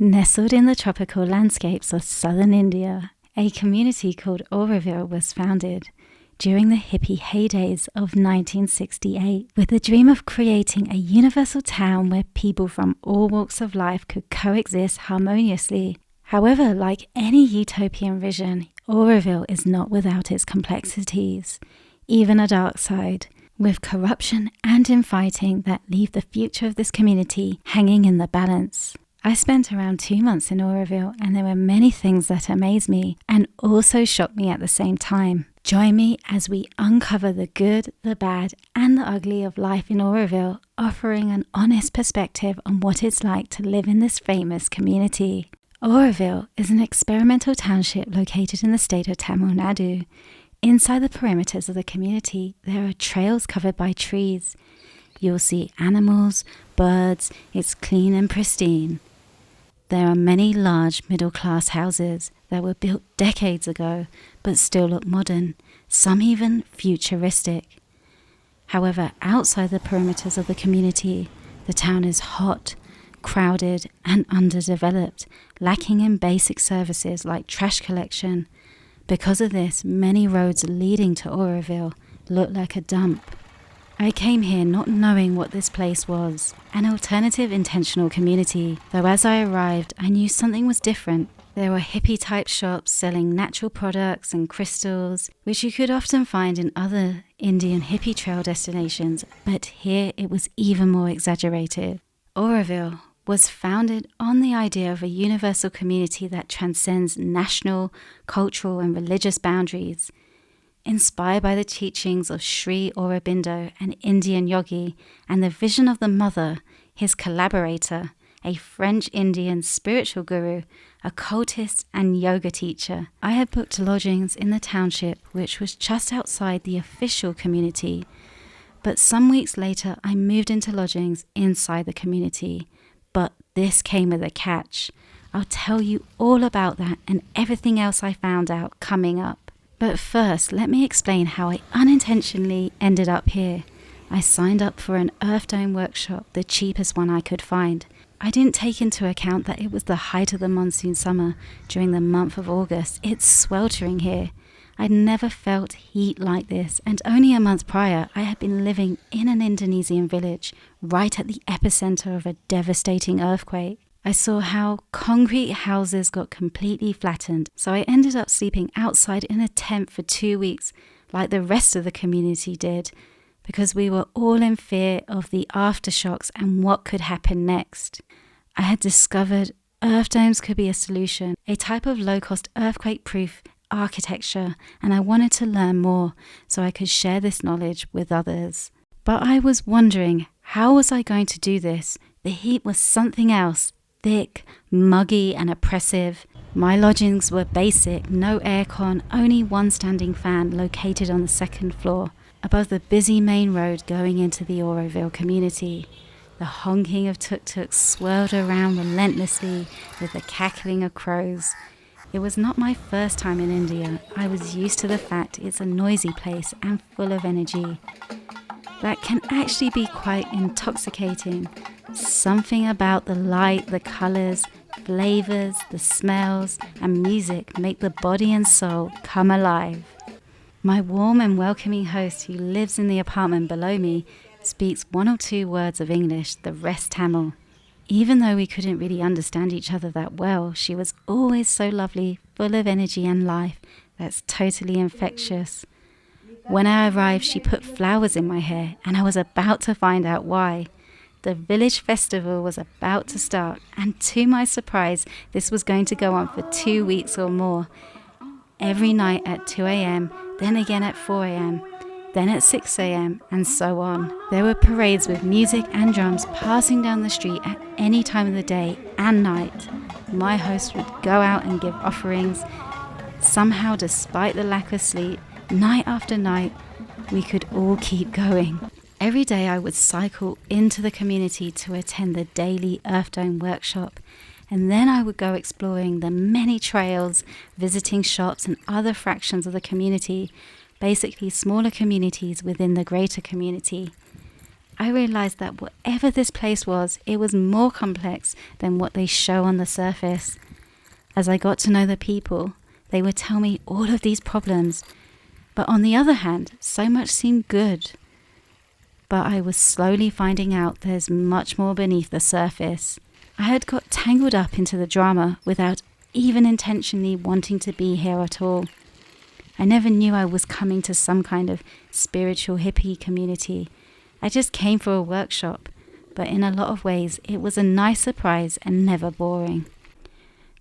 Nestled in the tropical landscapes of southern India, a community called Auroville was founded during the hippie heydays of 1968 with the dream of creating a universal town where people from all walks of life could coexist harmoniously. However, like any utopian vision, Auroville is not without its complexities, even a dark side, with corruption and infighting that leave the future of this community hanging in the balance. I spent around 2 months in Auroville, and there were many things that amazed me and also shocked me at the same time. Join me as we uncover the good, the bad, and the ugly of life in Auroville, offering an honest perspective on what it's like to live in this famous community. Auroville is an experimental township located in the state of Tamil Nadu. Inside the perimeters of the community, there are trails covered by trees. You'll see animals, birds, it's clean and pristine. There are many large middle-class houses that were built decades ago but still look modern, some even futuristic. However, outside the perimeters of the community, the town is hot, crowded and underdeveloped, lacking in basic services like trash collection. Because of this, many roads leading to Auroville look like a dump. I came here not knowing what this place was, an alternative intentional community, though as I arrived I knew something was different. There were hippie-type shops selling natural products and crystals, which you could often find in other Indian hippie trail destinations, but here it was even more exaggerated. Auroville was founded on the idea of a universal community that transcends national, cultural and religious boundaries. Inspired by the teachings of Sri Aurobindo, an Indian yogi, and the vision of the mother, his collaborator, a French-Indian spiritual guru, occultist and yoga teacher, I had booked lodgings in the township, which was just outside the official community. But some weeks later, I moved into lodgings inside the community. But this came with a catch. I'll tell you all about that and everything else I found out coming up. But first, let me explain how I unintentionally ended up here. I signed up for an Earth Dome workshop, the cheapest one I could find. I didn't take into account that it was the height of the monsoon summer during the month of August. It's sweltering here. I'd never felt heat like this, and only a month prior I had been living in an Indonesian village right at the epicenter of a devastating earthquake. I saw how concrete houses got completely flattened, so I ended up sleeping outside in a tent for 2 weeks, like the rest of the community did, because we were all in fear of the aftershocks and what could happen next. I had discovered earth domes could be a solution, a type of low-cost earthquake-proof architecture, and I wanted to learn more so I could share this knowledge with others. But I was wondering, how was I going to do this? The heat was something else. Thick, muggy and oppressive. My lodgings were basic, no aircon, only one standing fan located on the second floor, above the busy main road going into the Auroville community. The honking of tuk-tuks swirled around relentlessly with the cackling of crows. It was not my first time in India. I was used to the fact it's a noisy place and full of energy. That can actually be quite intoxicating. Something about the light, the colors, flavors, the smells, and music make the body and soul come alive. My warm and welcoming host, who lives in the apartment below me, speaks 1 or 2 words of English, the rest Tamil. Even though we couldn't really understand each other that well, she was always so lovely, full of energy and life that's totally infectious. When I arrived, she put flowers in my hair, and I was about to find out why. The village festival was about to start, and to my surprise, this was going to go on for 2 weeks or more. Every night at 2 a.m, then again at 4 a.m, then at 6 a.m, and so on. There were parades with music and drums passing down the street at any time of the day and night. My host would go out and give offerings. Somehow, despite the lack of sleep, night after night, we could all keep going. Every day I would cycle into the community to attend the daily Earth Dome workshop, and then I would go exploring the many trails, visiting shops and other fractions of the community, basically smaller communities within the greater community. I realized that whatever this place was, it was more complex than what they show on the surface. As I got to know the people, they would tell me all of these problems, but on the other hand, so much seemed good. But I was slowly finding out there's much more beneath the surface. I had got tangled up into the drama without even intentionally wanting to be here at all. I never knew I was coming to some kind of spiritual hippie community. I just came for a workshop, but in a lot of ways it was a nice surprise and never boring.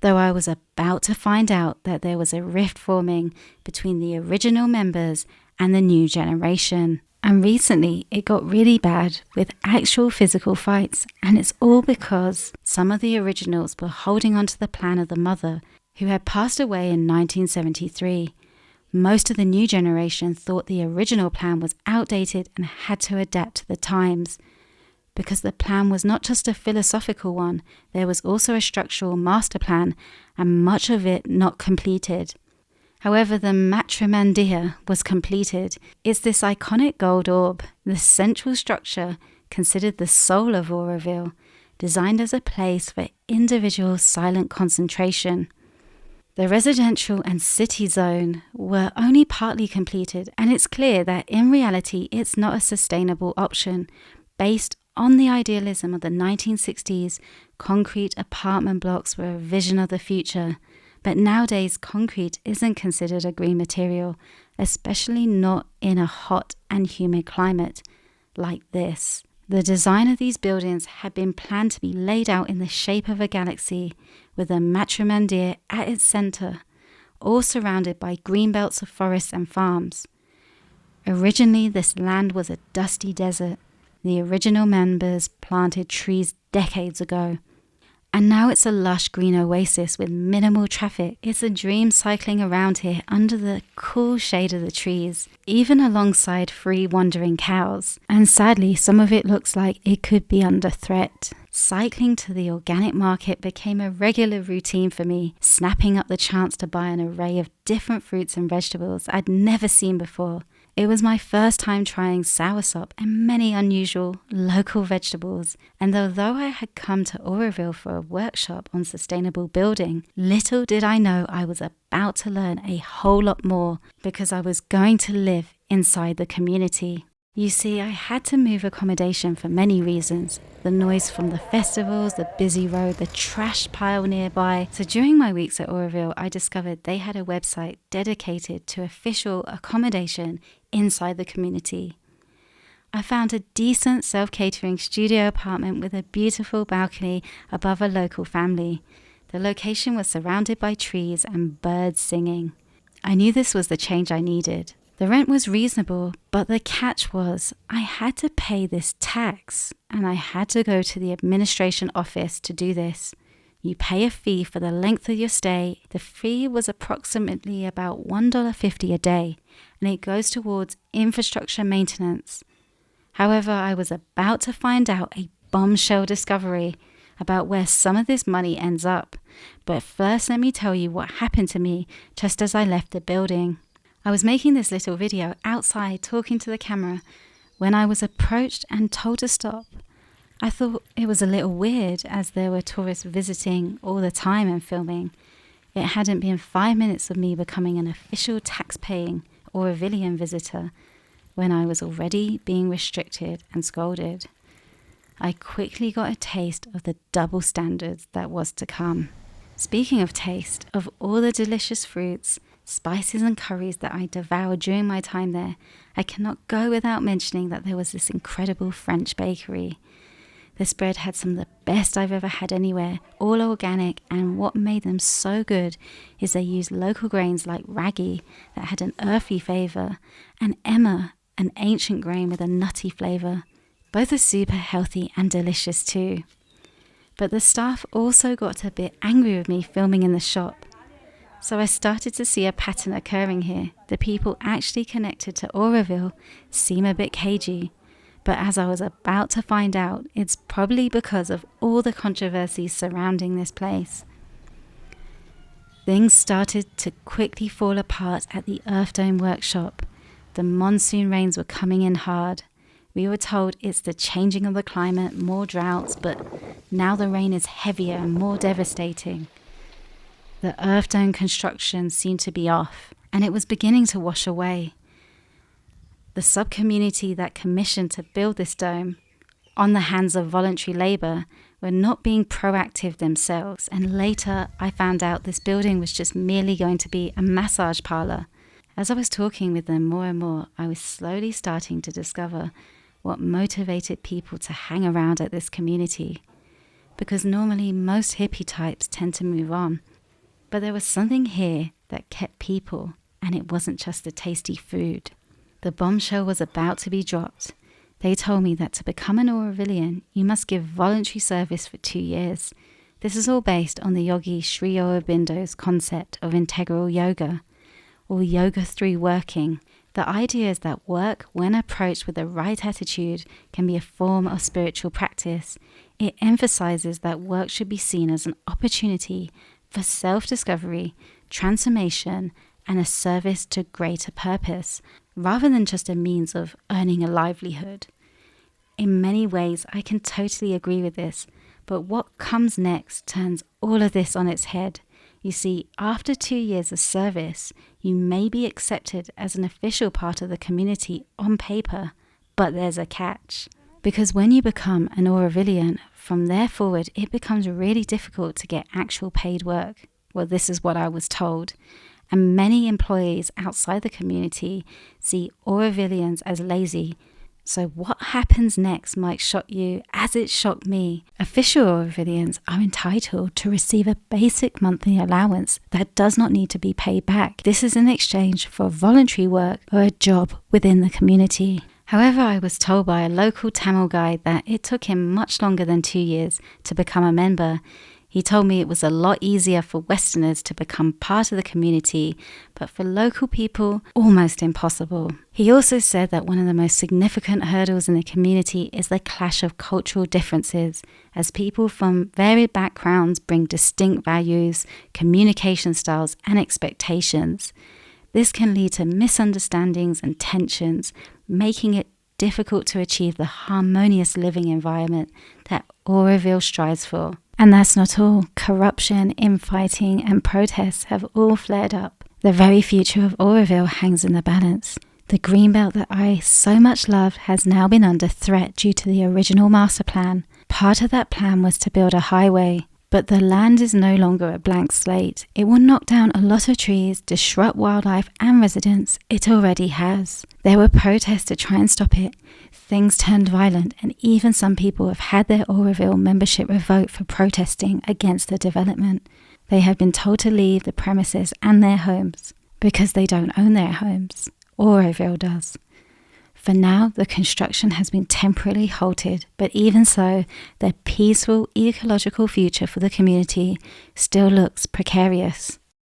Though I was about to find out that there was a rift forming between the original members and the new generation. And recently it got really bad with actual physical fights, and it's all because some of the originals were holding on to the plan of the mother, who had passed away in 1973. Most of the new generation thought the original plan was outdated and had to adapt to the times. Because the plan was not just a philosophical one, there was also a structural master plan, and much of it not completed. However, the matrimandia was completed. It's this iconic gold orb, the central structure, considered the soul of Auroville, designed as a place for individual silent concentration. The residential and city zone were only partly completed, and it's clear that in reality it's not a sustainable option. Based on the idealism of the 1960s, concrete apartment blocks were a vision of the future. But nowadays, concrete isn't considered a green material, especially not in a hot and humid climate like this. The design of these buildings had been planned to be laid out in the shape of a galaxy, with the matrimandia at its center, all surrounded by green belts of forests and farms. Originally, this land was a dusty desert. The original members planted trees decades ago. And now it's a lush green oasis with minimal traffic. It's a dream cycling around here under the cool shade of the trees, even alongside free wandering cows. And sadly, some of it looks like it could be under threat. Cycling to the organic market became a regular routine for me, snapping up the chance to buy an array of different fruits and vegetables I'd never seen before. It was my first time trying soursop and many unusual local vegetables, and although I had come to Auroville for a workshop on sustainable building, little did I know I was about to learn a whole lot more because I was going to live inside the community. You see, I had to move accommodation for many reasons. The noise from the festivals, the busy road, the trash pile nearby. So during my weeks at Auroville, I discovered they had a website dedicated to official accommodation inside the community. I found a decent self-catering studio apartment with a beautiful balcony above a local family. The location was surrounded by trees and birds singing. I knew this was the change I needed. The rent was reasonable, but the catch was I had to pay this tax, and I had to go to the administration office to do this. You pay a fee for the length of your stay. The fee was approximately about $1.50 a day, and it goes towards infrastructure maintenance. However, I was about to find out a bombshell discovery about where some of this money ends up. But first, let me tell you what happened to me just as I left the building. I was making this little video outside talking to the camera when I was approached and told to stop. I thought it was a little weird as there were tourists visiting all the time and filming. It hadn't been 5 minutes of me becoming an official tax-paying Aurovillian visitor when I was already being restricted and scolded. I quickly got a taste of the double standards that was to come. Speaking of taste, of all the delicious fruits, spices and curries that I devoured during my time there, I cannot go without mentioning that there was this incredible French bakery. This bread had some of the best I've ever had anywhere, all organic, and what made them so good is they used local grains like ragi that had an earthy flavour, and emmer, an ancient grain with a nutty flavour. Both are super healthy and delicious too. But the staff also got a bit angry with me filming in the shop. So I started to see a pattern occurring here. The people actually connected to Auroville seem a bit cagey. But as I was about to find out, it's probably because of all the controversies surrounding this place. Things started to quickly fall apart at the Earth Dome workshop. The monsoon rains were coming in hard. We were told it's the changing of the climate, more droughts, but now the rain is heavier and more devastating. The earth dome construction seemed to be off, and it was beginning to wash away. The sub-community that commissioned to build this dome, on the hands of voluntary labour, were not being proactive themselves, and later I found out this building was just merely going to be a massage parlour. As I was talking with them more and more, I was slowly starting to discover what motivated people to hang around at this community, because normally most hippie types tend to move on. But there was something here that kept people, and it wasn't just the tasty food. The bombshell was about to be dropped. They told me that to become an Aurovillian, you must give voluntary service for 2 years. This is all based on the yogi Sri Aurobindo's concept of integral yoga, or yoga through working. The idea is that work, when approached with the right attitude, can be a form of spiritual practice. It emphasizes that work should be seen as an opportunity for self-discovery, transformation, and a service to greater purpose, rather than just a means of earning a livelihood. In many ways, I can totally agree with this, but what comes next turns all of this on its head. You see, after 2 years of service, you may be accepted as an official part of the community on paper, but there's a catch. Because when you become an Aurovillian, from there forward, it becomes really difficult to get actual paid work. Well, this is what I was told. And many employees outside the community see Aurovillians as lazy. So what happens next might shock you, as it shocked me. Official Aurovillians are entitled to receive a basic monthly allowance that does not need to be paid back. This is in exchange for voluntary work or a job within the community. However, I was told by a local Tamil guide that it took him much longer than 2 years to become a member. He told me it was a lot easier for Westerners to become part of the community, but for local people, almost impossible. He also said that one of the most significant hurdles in the community is the clash of cultural differences, as people from varied backgrounds bring distinct values, communication styles, and expectations. This can lead to misunderstandings and tensions, making it difficult to achieve the harmonious living environment that Auroville strives for. And that's not all. Corruption, infighting, and protests have all flared up. The very future of Auroville hangs in the balance. The greenbelt that I so much love has now been under threat due to the original master plan. Part of that plan was to build a highway, but the land is no longer a blank slate. It will knock down a lot of trees, disrupt wildlife and residents. It already has. There were protests to try and stop it. Things turned violent, and even some people have had their Auroville membership revoked for protesting against the development. They have been told to leave the premises and their homes because they don't own their homes. Auroville does. For now, the construction has been temporarily halted, but even so, the peaceful ecological future for the community still looks precarious.